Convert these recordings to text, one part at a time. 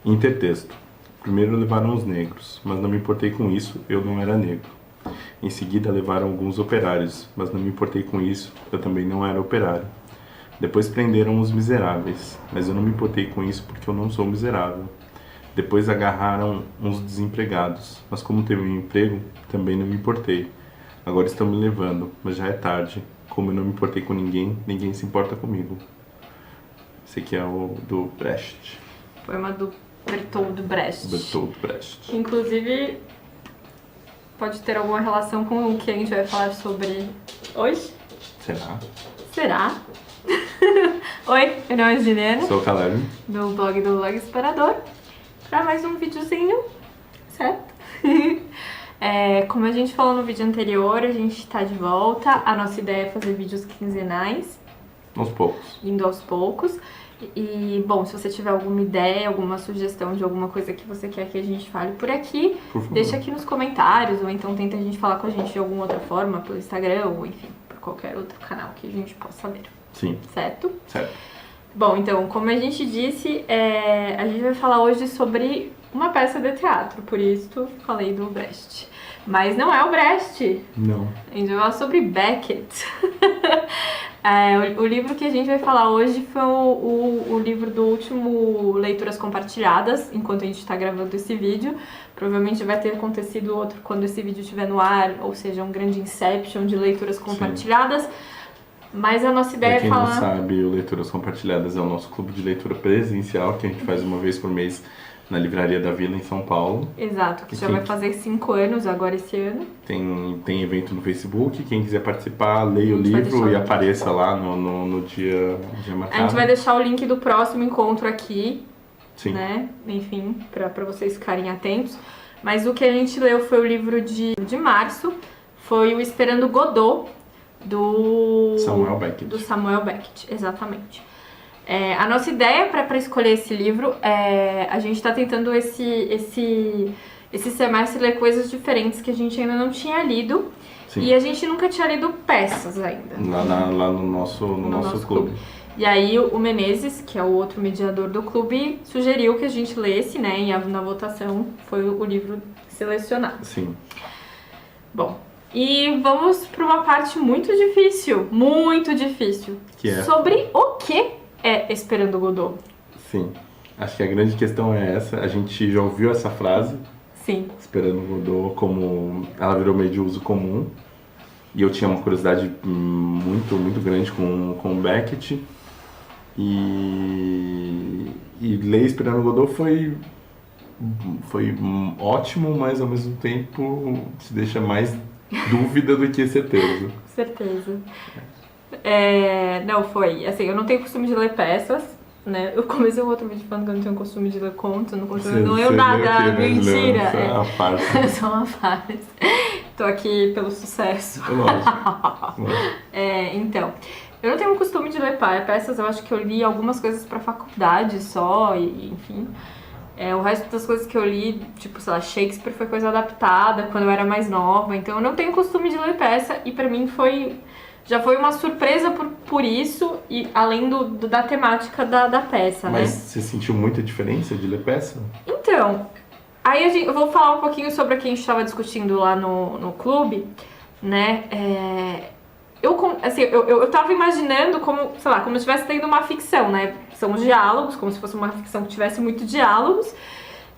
Intertexto. Primeiro levaram os negros, mas não me importei com isso, eu não era negro. Em seguida levaram alguns operários, mas não me importei com isso, eu também não era operário. Depois prenderam os miseráveis, mas eu não me importei com isso porque eu não sou miserável. Depois agarraram uns desempregados, mas como teve um emprego, também não me importei. Agora estão me levando, mas já é tarde. Como eu não me importei com ninguém, ninguém se importa comigo. Esse aqui é o do Brecht. Poema do Bertold Brecht. Bertold Brecht. Inclusive, pode ter alguma relação com o que a gente vai falar sobre hoje? Será? Será? Oi, meu nome é Juliana. Sou o Caleb. Do blog do Blog Explorador. Pra mais um videozinho, certo? Como a gente falou no vídeo anterior, a gente tá de volta. A nossa ideia é fazer vídeos quinzenais. Aos poucos. Indo aos poucos. E, bom, se você tiver alguma ideia, alguma sugestão de alguma coisa que você quer que a gente fale por aqui, deixa aqui nos comentários, ou então tenta a gente falar com a gente de alguma outra forma, pelo Instagram, ou enfim, por qualquer outro canal que a gente possa ver. Sim. Certo? Certo. Bom, então, como a gente disse, a gente vai falar hoje sobre uma peça de teatro, por isso falei do Brecht. Mas não é o Brecht. Não. A gente vai falar sobre Beckett. O livro que a gente vai falar hoje foi o livro do último Leituras Compartilhadas, enquanto a gente está gravando esse vídeo. Provavelmente vai ter acontecido outro quando esse vídeo estiver no ar, ou seja, um grande inception de leituras compartilhadas. Sim. Mas a nossa ideia pra é falar... quem não sabe, o Leituras Compartilhadas é o nosso clube de leitura presencial, que a gente faz uma vez por mês na Livraria da Vila, em São Paulo. Exato, que já vai fazer 5 anos agora esse ano. Tem evento no Facebook, quem quiser participar, leia o livro e apareça lá no dia marcado. A gente vai deixar o link do próximo encontro aqui, Sim. Né? Enfim, pra vocês ficarem atentos. Mas o que a gente leu foi o livro de março, foi o Esperando Godot, do Samuel Beckett, exatamente. A nossa ideia para escolher esse livro a gente tá tentando esse semestre ler coisas diferentes que a gente ainda não tinha lido. Sim. E a gente nunca tinha lido peças ainda. Lá no nosso clube. E aí o Menezes, que é o outro mediador do clube, sugeriu que a gente lesse, né? E na votação foi o livro selecionado. Sim. Bom, e vamos para uma parte muito difícil, que é sobre o que é Esperando Godot. Sim, acho que a grande questão é essa, a gente já ouviu essa frase. Sim. Esperando Godot, como ela virou meio de uso comum, e eu tinha uma curiosidade muito grande com o Beckett, e ler Esperando Godot foi ótimo, mas ao mesmo tempo se deixa mais dúvida do que certeza. Certeza. Não, foi. Assim, eu não tenho costume de ler peças, né? Eu comecei o outro vídeo falando que eu não tenho costume de ler contos, não leio nada, mentira. É uma farsa. Eu sou uma farsa. Tô aqui pelo sucesso. Lógico. Então, eu não tenho o costume de ler peças, eu acho que eu li algumas coisas pra faculdade só, e enfim. O resto das coisas que eu li, tipo, sei lá, Shakespeare foi coisa adaptada quando eu era mais nova, então eu não tenho costume de ler peça, e pra mim já foi uma surpresa por isso, e além da temática da peça, né? Mas você sentiu muita diferença de ler peça? Então, aí eu vou falar um pouquinho sobre o que a gente estava discutindo lá no clube, né? Eu tava imaginando como, sei lá, como se estivesse lendo uma ficção, né? São os diálogos, como se fosse uma ficção que tivesse muitos diálogos.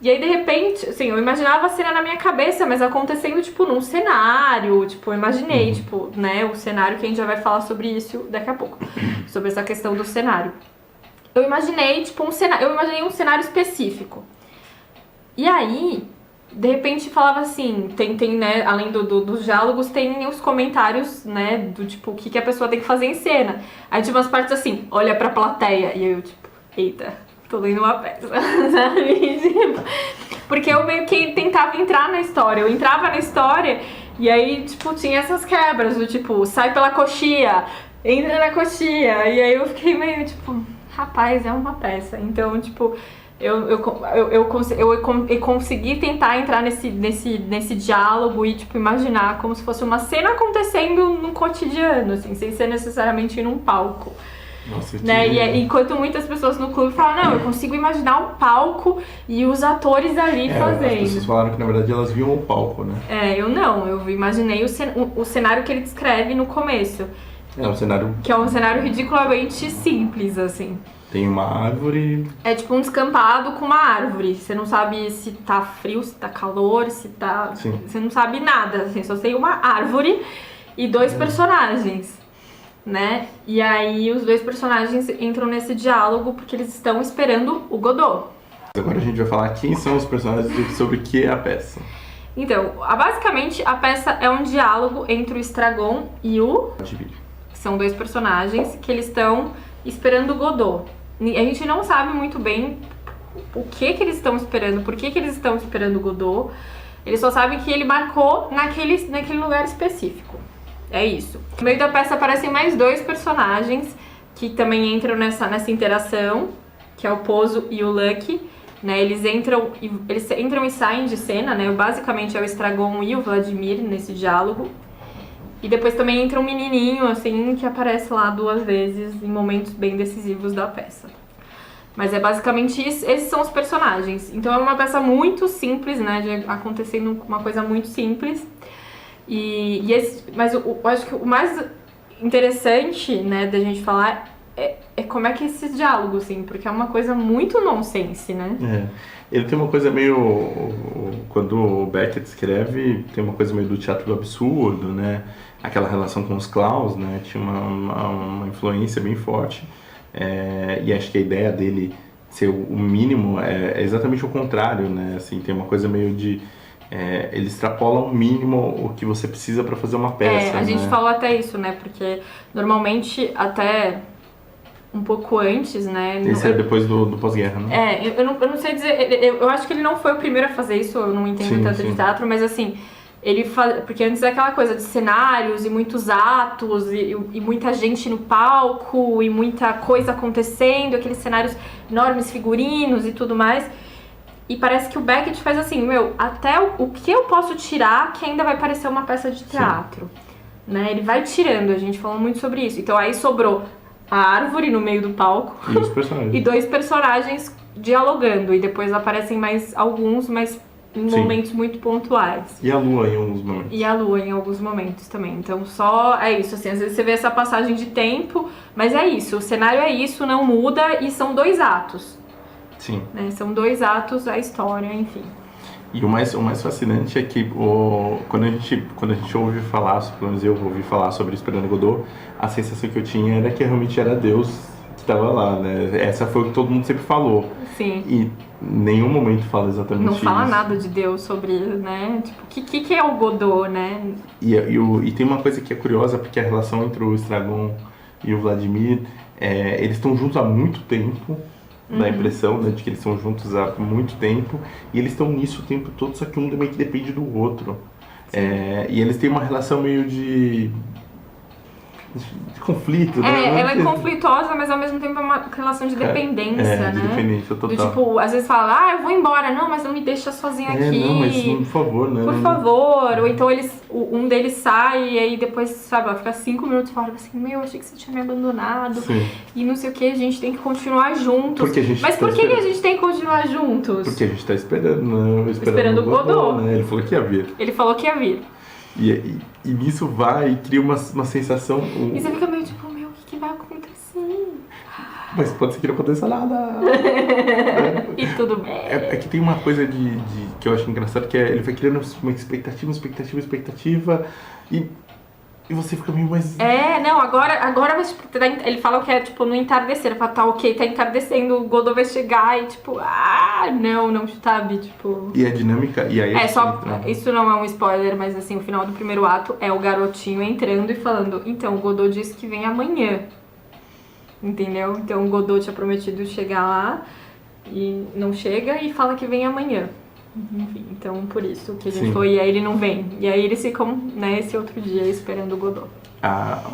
E aí, de repente, assim, eu imaginava a cena na minha cabeça, mas acontecendo, tipo, num cenário, tipo, eu imaginei, tipo, né, o cenário que a gente já vai falar sobre isso daqui a pouco, sobre essa questão do cenário. Eu imaginei, tipo, um cenário específico. E aí, de repente, falava assim, tem né, além dos diálogos, tem os comentários, né, do tipo, o que a pessoa tem que fazer em cena. Aí tinha umas partes assim, olha pra plateia, e eu, tipo, eita... Tô lendo uma peça, sabe? Porque eu meio que tentava entrar na história. Eu entrava na história e aí, tipo, tinha essas quebras do tipo, sai pela coxia, entra na coxia. E aí eu fiquei meio, tipo, rapaz, é uma peça. Então, tipo, eu consegui tentar entrar nesse diálogo e, tipo, imaginar como se fosse uma cena acontecendo no cotidiano, assim, sem ser necessariamente num palco. Nossa, eu Né? tive- E enquanto muitas pessoas no clube falam, não, eu consigo imaginar um palco e os atores ali As pessoas fazendo. falaram que na verdade elas viam o palco, né? Eu não, eu imaginei o cenário que ele descreve no começo, É um cenário, que é um cenário ridiculamente simples, assim. tem uma árvore, É tipo um descampado com uma árvore. Você não sabe se tá frio, se tá calor, se tá. Sim. Você não sabe nada, assim, só tem uma árvore e dois personagens, né? E aí os dois personagens entram nesse diálogo porque eles estão esperando o Godot. agora a gente vai falar quem são os personagens e sobre o que é a peça. Então, basicamente a peça é um diálogo entre o Estragon e o. Adivine. Que são dois personagens que eles estão esperando o Godot. A gente não sabe muito bem o que eles estão esperando, por que eles estão esperando o Godot. Eles só sabem que ele marcou naquele lugar específico. É isso. No meio da peça aparecem mais dois personagens que também entram nessa interação, que é o Pozo e o Lucky. Né? Eles entram e saem de cena, né? Basicamente é o Estragon e o Vladimir nesse diálogo. E depois também entra um menininho, assim, que aparece lá 2 vezes em momentos bem decisivos da peça. Mas é basicamente isso, esses são os personagens. Então é uma peça muito simples, né, de acontecendo uma coisa muito simples. Mas eu acho que o mais interessante, né, da gente falar é como é que é esse diálogo, assim, porque é uma coisa muito nonsense, né? Ele tem uma coisa meio... Quando o Beckett escreve, tem uma coisa meio do teatro do absurdo, né? Aquela relação com os Klaus, né? Tinha uma influência bem forte. E acho que a ideia dele ser o mínimo é exatamente o contrário, né? Assim, tem uma coisa meio de... ele extrapola o mínimo o que você precisa para fazer uma peça, A gente né? falou até isso, né? Porque normalmente até um pouco antes, né? Esse é depois do pós-guerra, né? Eu não sei dizer. Eu acho que ele não foi o primeiro a fazer isso, eu não entendo Sim, tanto sim. de teatro, mas assim, ele faz. Porque antes é aquela coisa de cenários e muitos atos e muita gente no palco e muita coisa acontecendo, aqueles cenários enormes, figurinos e tudo mais. E parece que o Beckett faz assim, até o que eu posso tirar que ainda vai parecer uma peça de teatro. Né? Ele vai tirando, a gente falou muito sobre isso. Então aí sobrou a árvore no meio do palco E os personagens. e 2 personagens dialogando. E depois aparecem mais alguns, mas em Sim. momentos muito pontuais. E a lua em alguns momentos. E a lua em alguns momentos também. Então só é isso, assim, às vezes você vê essa passagem de tempo, mas é isso, o cenário é isso, não muda e são 2 atos. Sim. Né? São 2 atos a história, enfim. E o mais fascinante é que quando a gente ouve falar, pelo menos eu ouvi falar sobre Esperando Godot, a sensação que eu tinha era que realmente era Deus que estava lá, né? Essa foi o que todo mundo sempre falou. Sim. E em nenhum momento fala exatamente Não isso. fala nada de Deus sobre, né? Tipo, o que é o Godot, né? E tem uma coisa que é curiosa, porque a relação entre o Estragon e o Vladimir, eles estão juntos há muito tempo. Dá a impressão, né, de que eles estão juntos há muito tempo e eles estão nisso o tempo todo, só que um meio que depende do outro. E eles têm uma relação meio de conflito, né? Ela é conflituosa, mas ao mesmo tempo é uma relação de dependência, de né? dependência total. Do tipo, às vezes fala, eu vou embora, não, mas não me deixa sozinha aqui. Não, mas por favor, né? Por favor. Ou então um deles sai e aí depois, sabe, fica 5 minutos fora, assim, achei que você tinha me abandonado. Sim. E não sei o que, a gente tem que continuar juntos. Porque a gente mas tá por que esperando. a gente tem que continuar juntos? Porque a gente tá esperando, né? Esperando o Godot. Né? Ele falou que ia vir. Ele falou que ia vir. E nisso vai e cria uma sensação... E você fica meio tipo, o que vai acontecer? Mas pode ser que não aconteça nada. E tudo bem. É que tem uma coisa que eu acho engraçado, que ele vai criando uma expectativa e você fica meio mais... Agora vai, tipo, ele fala que é tipo no entardecer. Ele fala, tá ok, tá entardecendo, o Godot vai chegar e tipo, não, sabe, tipo... E a dinâmica, e aí... Isso não é um spoiler, mas assim, o final do primeiro ato é o garotinho entrando e falando, então, o Godot disse que vem amanhã. Entendeu? Então o Godot tinha prometido chegar lá e não chega e fala que vem amanhã. Enfim, então por isso que a gente Sim. foi, e aí ele não vem. E aí eles ficam, né, esse outro dia esperando o Godot.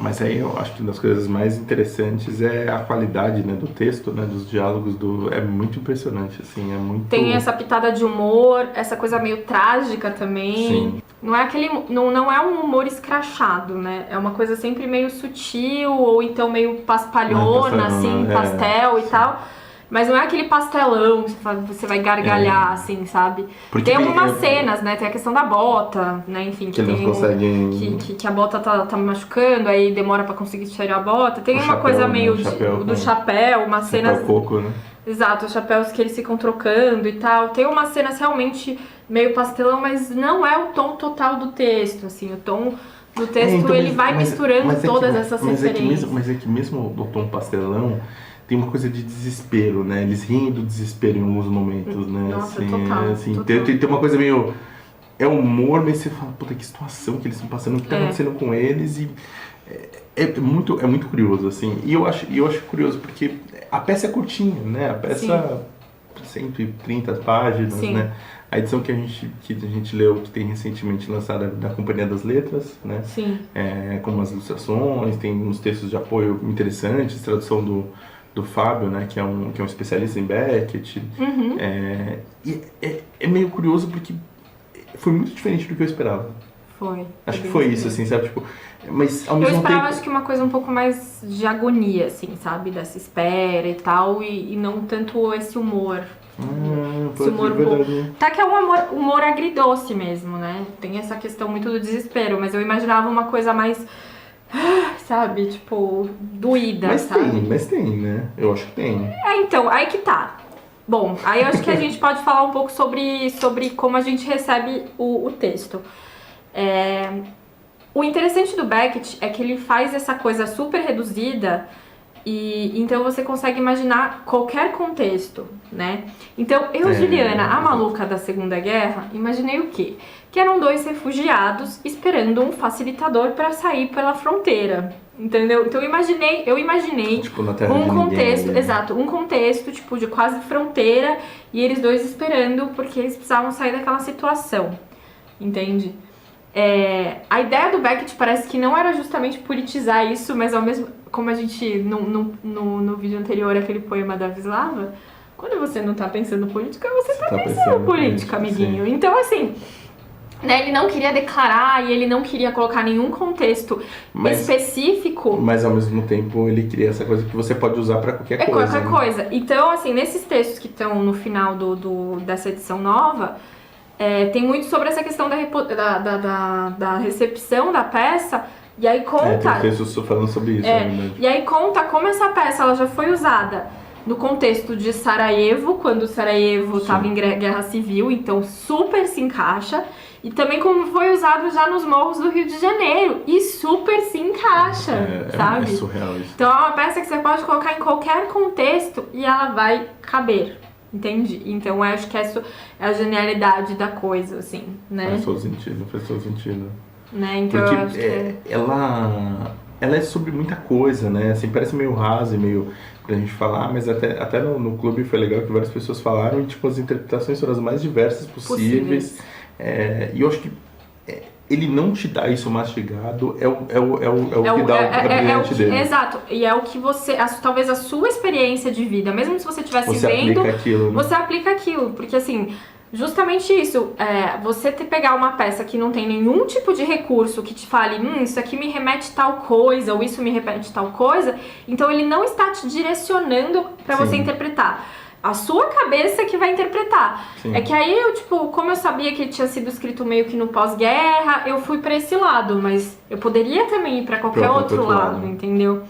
Mas aí eu acho que uma das coisas mais interessantes é a qualidade, né, do texto, né, dos diálogos é muito impressionante, assim, é muito... Tem essa pitada de humor, essa coisa meio trágica também. Sim. Não é não é um humor escrachado, né? É uma coisa sempre meio sutil, ou então meio paspalhona, assim, pastel e tal. Mas não é aquele pastelão que você vai gargalhar, assim, sabe? Porque tem algumas cenas, né? Tem a questão da bota, né? Enfim, que eles conseguem... que a bota tá machucando, aí demora pra conseguir tirar a bota. Tem uma coisa meio do chapéu, uma cena... coco, né? Exato, os chapéus que eles ficam trocando e tal. Tem umas cenas realmente meio pastelão, mas não é o tom total do texto, assim. O tom do texto, então, ele vai misturando todas essas referências. Mas é que mesmo o tom pastelão tem uma coisa de desespero, né? Eles riem do desespero em alguns momentos, né? Nossa, assim, total, assim, total. Tem uma coisa meio... É humor, mas você fala, puta, que situação que eles estão passando, o que tá acontecendo com eles, e é muito curioso, assim. E eu acho curioso, porque a peça é curtinha, né? A peça, 130 páginas, Sim. né? A edição que a gente leu, que tem recentemente lançada da Companhia das Letras, né? Sim. Com umas ilustrações, tem uns textos de apoio interessantes, tradução do Fábio, né, que é um especialista em Beckett. Uhum. E é meio curioso porque foi muito diferente do que eu esperava. Acho que foi isso, assim, sabe? Tipo, mas ao mesmo tempo... Eu esperava, acho que uma coisa um pouco mais de agonia, assim, sabe? Dessa espera e tal, e não tanto esse humor. Esse humor tá, que é um humor agridoce mesmo, né? Tem essa questão muito do desespero, mas eu imaginava uma coisa mais... sabe, tipo, doída, sabe? Mas tem, né? Eu acho que tem. Então, aí que tá. Bom, aí eu acho que a gente pode falar um pouco sobre como a gente recebe o texto. O interessante do Beckett é que ele faz essa coisa super reduzida e então você consegue imaginar qualquer contexto, né? Então, Juliana, a maluca da Segunda Guerra, imaginei o quê? Que eram 2 refugiados esperando um facilitador para sair pela fronteira, entendeu? Então eu imaginei tipo, na terra um de contexto, ninguém, exato, um contexto tipo de quase fronteira e eles 2 esperando porque eles precisavam sair daquela situação, entende? A ideia do Beckett parece que não era justamente politizar isso, mas ao mesmo... Como a gente, no vídeo anterior, aquele poema da Wisława, quando você não tá pensando política, você tá pensando política, amiguinho. Sim. Então, assim, né, ele não queria declarar e ele não queria colocar nenhum contexto específico. Mas, ao mesmo tempo, ele queria essa coisa que você pode usar pra qualquer coisa. Qualquer coisa. Então, assim, nesses textos que estão no final dessa edição nova... tem muito sobre essa questão da recepção da peça, e aí conta... tem textos falando sobre isso, e aí conta como essa peça ela já foi usada no contexto de Sarajevo, quando Sarajevo estava em guerra civil, então super se encaixa, e também como foi usado já nos morros do Rio de Janeiro, e super se encaixa, sabe? É surreal isso. Então é uma peça que você pode colocar em qualquer contexto e ela vai caber. Entende? Então eu acho que essa é a genialidade da coisa, assim, né? Faz todo sentido. Né? Então porque eu acho que... ela é sobre muita coisa, né? Assim, parece meio raso e meio pra gente falar, mas até no clube foi legal que várias pessoas falaram e tipo, as interpretações foram as mais diversas possíveis. E eu acho que ele não te dá isso mastigado, é o que dá a brilhante dele. Exato, e é o que você, talvez a sua experiência de vida, mesmo se você estivesse vendo, aplica aquilo, né? Você aplica aquilo, porque assim, justamente isso, você pegar uma peça que não tem nenhum tipo de recurso que te fale, isso aqui me remete tal coisa, ou isso me remete tal coisa, então ele não está te direcionando para você interpretar. A sua cabeça que vai interpretar. Sim. É que aí eu, tipo, como eu sabia que tinha sido escrito meio que no pós-guerra, eu fui pra esse lado, mas eu poderia também ir pra qualquer outro lado, entendeu?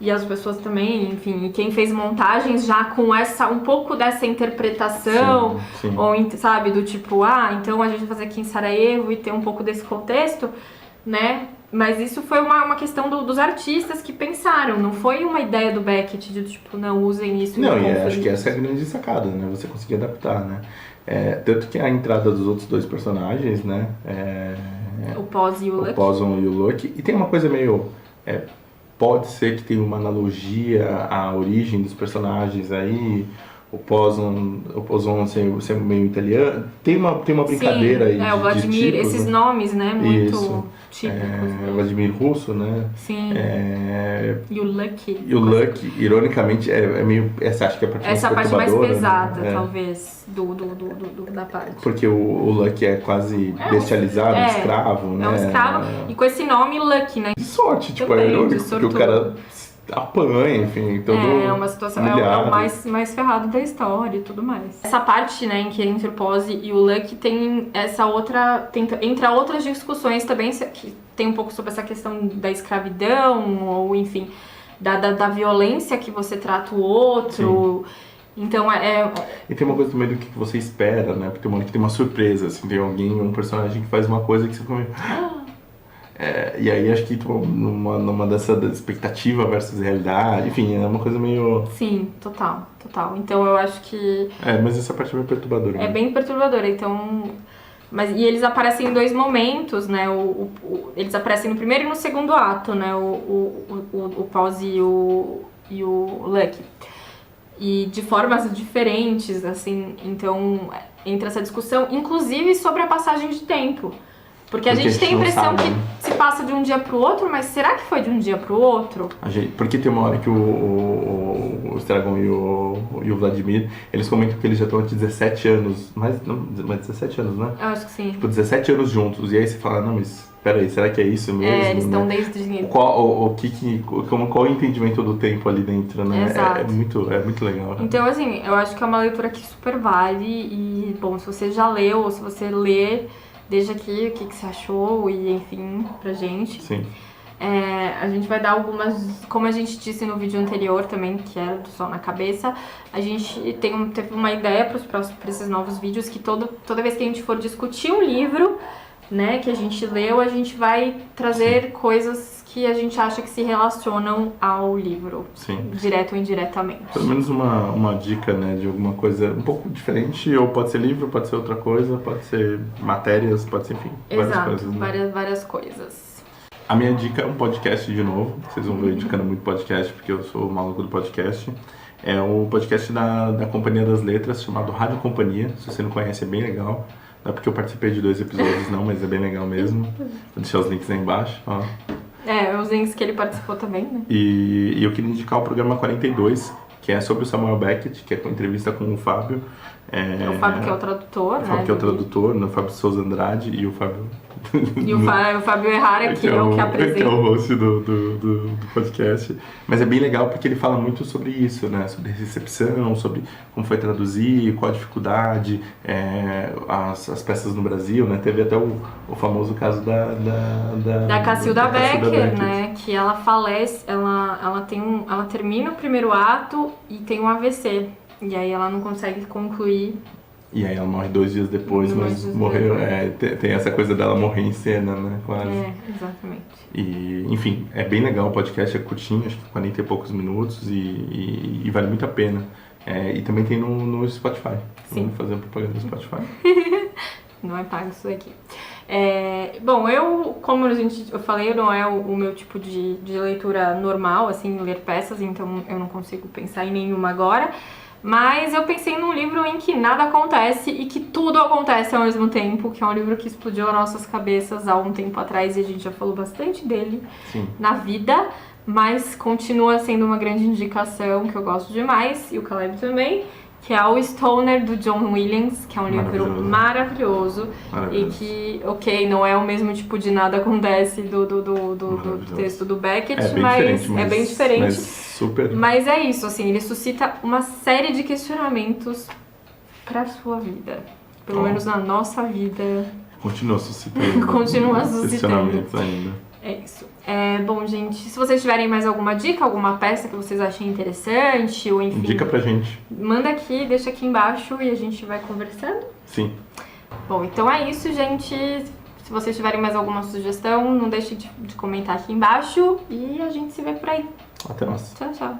E as pessoas também, enfim, e quem fez montagens já com um pouco dessa interpretação, sim. Ou, sabe, do tipo, então a gente vai fazer aqui em Sarajevo e ter um pouco desse contexto, né? Mas isso foi uma questão dos artistas que pensaram, não foi uma ideia do Beckett de tipo, não, usem isso. Não, e acho que essa é a grande sacada, né? Você conseguir adaptar, né? Tanto que a entrada dos outros 2 personagens, né? O Poson e o Lucky. E tem uma coisa meio... pode ser que tenha uma analogia à origem dos personagens aí, o Pozzon ser meio italiano. Tem uma brincadeira aí o Vladimir, de tipos, esses né? nomes, né, muito Isso. típicos. Né? Vladimir Russo, né? Sim. E o Lucky. E o Lucky, ironicamente, é meio... Essa acho que é a parte mais essa parte mais perturbadora, pesada, né? talvez, da parte. Porque o Lucky é quase bestializado, um escravo, né? É um escravo, e com esse nome Lucky, né? De sorte, tipo, Também, é irônico, de porque o cara apanha, enfim, todo É uma situação, é humilhado. o mais ferrado da história e tudo mais. Essa parte, né, em que entre o Pose e o Lucky tem essa outra, entre outras discussões também, que tem um pouco sobre essa questão da escravidão, ou enfim, da violência que você trata o outro. Sim. Então E tem uma coisa também do que você espera, né? Porque tem uma hora que tem uma surpresa, assim, tem um personagem que faz uma coisa que você come. E aí acho que tipo, numa dessa expectativa versus realidade, enfim, é uma coisa meio... Sim, total. Então eu acho que... mas essa parte é meio perturbadora. É bem perturbadora, então... E eles aparecem em 2 momentos, né? Eles aparecem no primeiro e no segundo ato, né? O Pause e o Lucky. E de formas diferentes, assim, então entra essa discussão, inclusive sobre a passagem de tempo. Porque a gente tem a impressão que se passa de um dia pro outro, mas será que foi de um dia pro outro? Porque tem uma hora que o Estragon e o Vladimir, eles comentam que eles já estão há 17 anos, mais 17 anos, né? Eu acho que sim. Tipo, 17 anos juntos, e aí você fala, não, mas peraí, será que é isso mesmo? Eles estão desde... Qual o entendimento do tempo ali dentro, né? Exato. É muito legal. Então, assim, eu acho que é uma leitura que super vale, e, bom, se você já leu, ou se você lê... Deixa aqui o que você achou e, enfim, pra gente. Sim. A gente vai dar algumas... Como a gente disse no vídeo anterior também, que era do Sol na Cabeça, a gente teve uma ideia pra esses novos vídeos, que toda vez que a gente for discutir um livro, né, que a gente leu, a gente vai trazer coisas que a gente acha que se relacionam ao livro. Sim. Direto ou indiretamente. Pelo menos uma dica, né, de alguma coisa um pouco diferente, ou pode ser livro, pode ser outra coisa, pode ser matérias, pode ser, enfim, várias coisas. Né? Várias coisas. A minha dica é um podcast de novo, vocês vão ver eu indicando muito podcast, porque eu sou o maluco do podcast. É o podcast da Companhia das Letras, chamado Rádio Companhia. Se você não conhece, é bem legal. Não é porque eu participei de 2 episódios, não, mas é bem legal mesmo. Vou deixar os links aí embaixo, ó. Os links que ele participou também, né? E eu queria indicar o programa 42, que é sobre o Samuel Beckett, que é com entrevista com o Fábio. O Fábio que é o tradutor, né? O Fábio que é o tradutor, o Fábio Souza Andrade e o Fábio... E o Fábio Errara, que é o que apresenta. Que é o host do podcast. Mas é bem legal porque ele fala muito sobre isso, né? Sobre recepção, sobre como foi traduzir, qual a dificuldade, as peças no Brasil, né? Teve até o famoso caso da Cacilda Becker, né? Que ela falece, ela termina o primeiro ato e tem um AVC. E aí ela não consegue concluir. E aí ela morre 2 dias depois, mas morreu. Tem essa coisa dela morrer em cena, né? Quase. Exatamente. E, enfim, é bem legal o podcast, é curtinho, acho que 40 e poucos minutos e vale muito a pena. E também tem no Spotify. Sim. Vamos fazer propaganda no Spotify. Não é pago isso aqui. Bom, como eu falei, não é o meu tipo de leitura normal, assim, ler peças, então eu não consigo pensar em nenhuma agora. Mas eu pensei num livro em que nada acontece e que tudo acontece ao mesmo tempo, que é um livro que explodiu as nossas cabeças há um tempo atrás e a gente já falou bastante dele. Sim. Na vida, mas continua sendo uma grande indicação que eu gosto demais, e o Caleb também, que é o Stoner, do John Williams, que é um livro maravilhoso e que, não é o mesmo tipo de nada acontece do texto do Beckett, mas é bem diferente. Mas é isso, assim, ele suscita uma série de questionamentos pra sua vida, pelo menos na nossa vida. Continua suscitando. Questionamentos ainda. É isso. Bom, gente, se vocês tiverem mais alguma dica, alguma peça que vocês achem interessante, ou enfim... Dica pra gente. Manda aqui, deixa aqui embaixo e a gente vai conversando. Sim. Bom, então é isso, gente. Se vocês tiverem mais alguma sugestão, não deixe de comentar aqui embaixo e a gente se vê por aí. Até mais. Tchau, tchau.